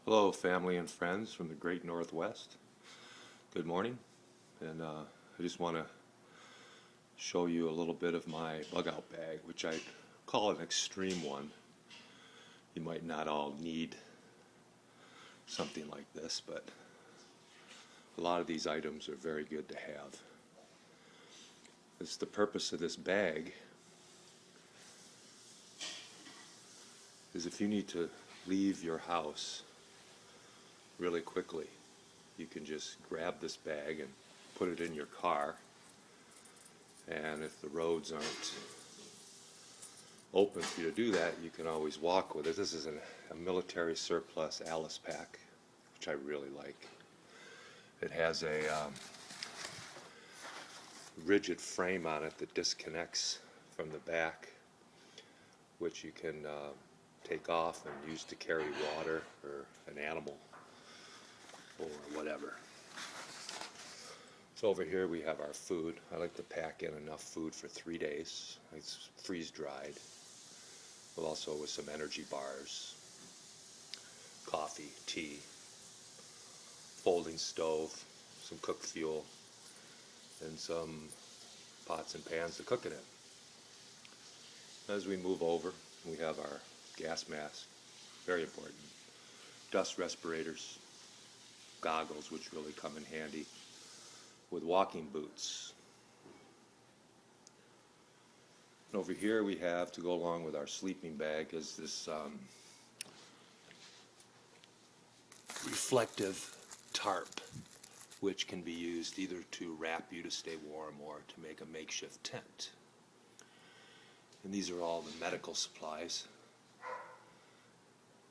Hello, family and friends from the great Northwest. Good morning, and I just want to show you a little bit of my bug out bag, which I call an extreme one. You might not all need something like this, but a lot of these items are very good to have. It's the purpose of this bag is if you need to leave your house really quickly, you can just grab this bag and put it in your car, and if the roads aren't open for you to do that, you can always walk with it. This is a military surplus Alice pack, which I really like. It has a rigid frame on it that disconnects from the back, which you can take off and use to carry water or an animal or whatever. So over here we have our food. I like to pack in enough food for 3 days. It's freeze dried. Also with some energy bars, coffee, tea, folding stove, some cooked fuel, and some pots and pans to cook it in. As we move over, we have our gas mask, very important, dust respirators, goggles, which really come in handy, with walking boots. And over here we have, to go along with our sleeping bag, is this reflective tarp, which can be used either to wrap you to stay warm or to make a makeshift tent. And these are all the medical supplies.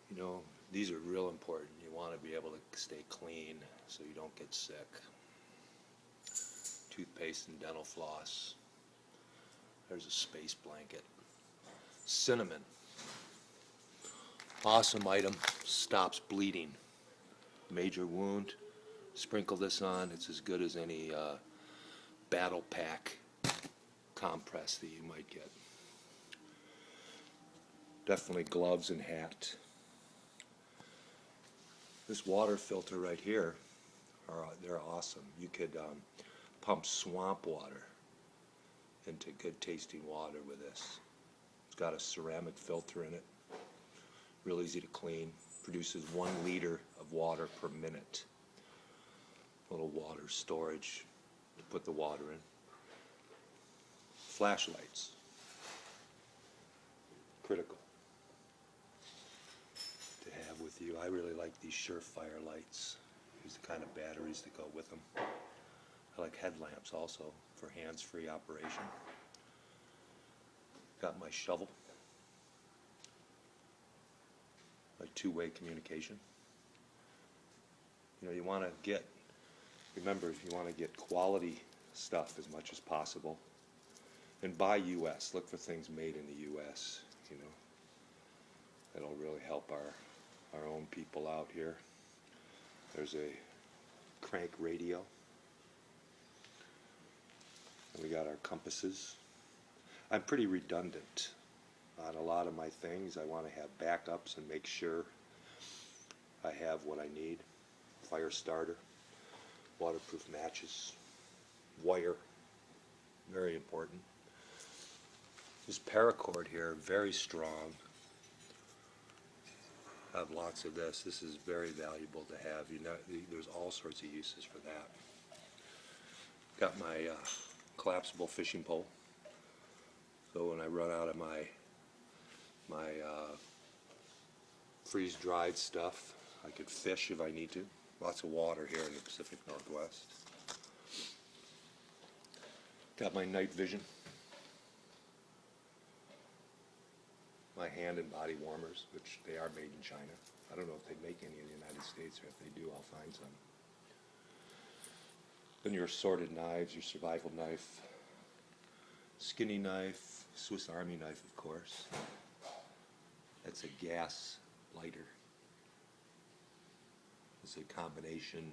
You know, these are real important. You want to be able to stay clean so you don't get sick. Toothpaste and dental floss. There's a space blanket. Cinnamon. Awesome item. Stops bleeding. Major wound. Sprinkle this on. It's as good as any battle pack compress that you might get. Definitely gloves and hat. This water filter right here, they're awesome. You could pump swamp water into good tasting water with this. It's got a ceramic filter in it, real easy to clean, produces 1 liter of water per minute. A little water storage to put the water in. Flashlights, critical to have with you. I really like these Surefire lights. These are the kind of batteries that go with them. I like headlamps also for hands-free operation. Got my shovel, my two-way communication. You know, remember, if you want to get quality stuff as much as possible, and buy U.S., look for things made in the U.S., you know. That'll really help our own people out here. There's a crank radio. And we got our compasses. I'm pretty redundant on a lot of my things. I want to have backups and make sure I have what I need. Fire starter, waterproof matches, wire, very important. This paracord here, very strong. I have lots of this. This is very valuable to have. You know, there's all sorts of uses for that. Got my collapsible fishing pole. So when I run out of my freeze-dried stuff, I could fish if I need to. Lots of water here in the Pacific Northwest. Got my night vision. My hand and body warmers, which they are made in China. I don't know if they make any in the United States, or if they do, I'll find some. Then your assorted knives, your survival knife, skinny knife, Swiss Army knife, of course. That's a gas lighter. It's a combination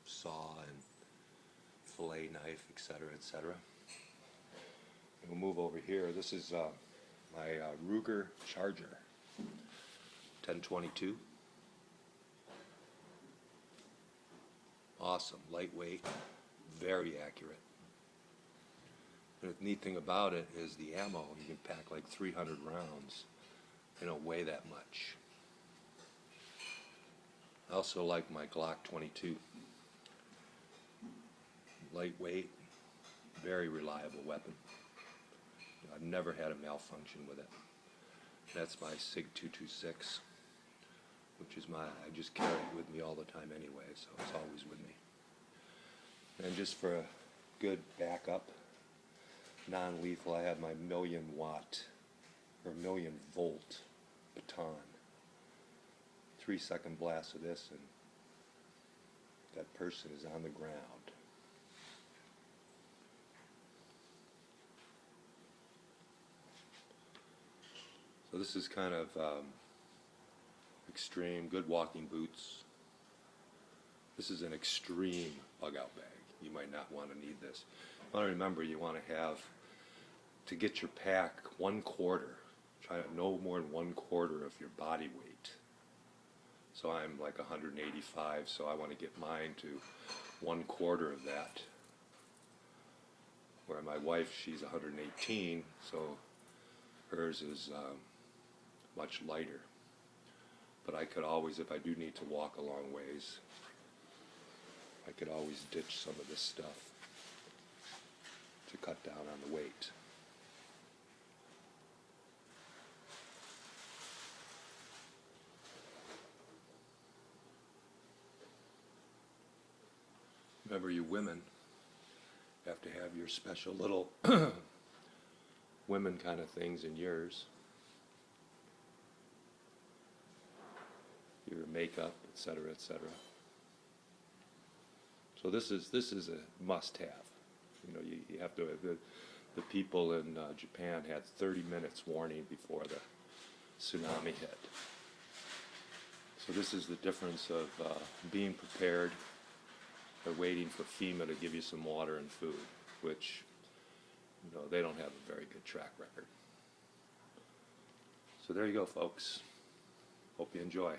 saw and fillet knife, etc., etc. And we'll move over here. This is my Ruger Charger, 1022. Awesome, lightweight, very accurate. And the neat thing about it is the ammo, you can pack like 300 rounds. They don't weigh that much. I also like my Glock 22. Lightweight, very reliable weapon. I've never had a malfunction with it. That's my SIG 226, which is I just carry it with me all the time anyway, so it's always with me. And just for a good backup, non-lethal, I have my 1,000,000-watt or 1,000,000-volt baton. 3-second blast of this and that person is on the ground. So this is kind of extreme, good walking boots. This is an extreme bug out bag. You might not want to need this. You want to remember you want to have, to get your pack 1/4, try to no more than 1/4 of your body weight. So I'm like 185, so I want to get mine to 1/4 of that. Where my wife, she's 118, so hers is much lighter. But I could always, if I do need to walk a long ways, I could always ditch some of this stuff to cut down on the weight. Remember, you women have to have your special little women kind of things in yours. Your makeup, etc., etc. So this is a must-have. You know, you have to. The people in Japan had 30 minutes warning before the tsunami hit. So this is the difference of being prepared. They're waiting for FEMA to give you some water and food, which, you know, they don't have a very good track record. So there you go, folks. Hope you enjoy.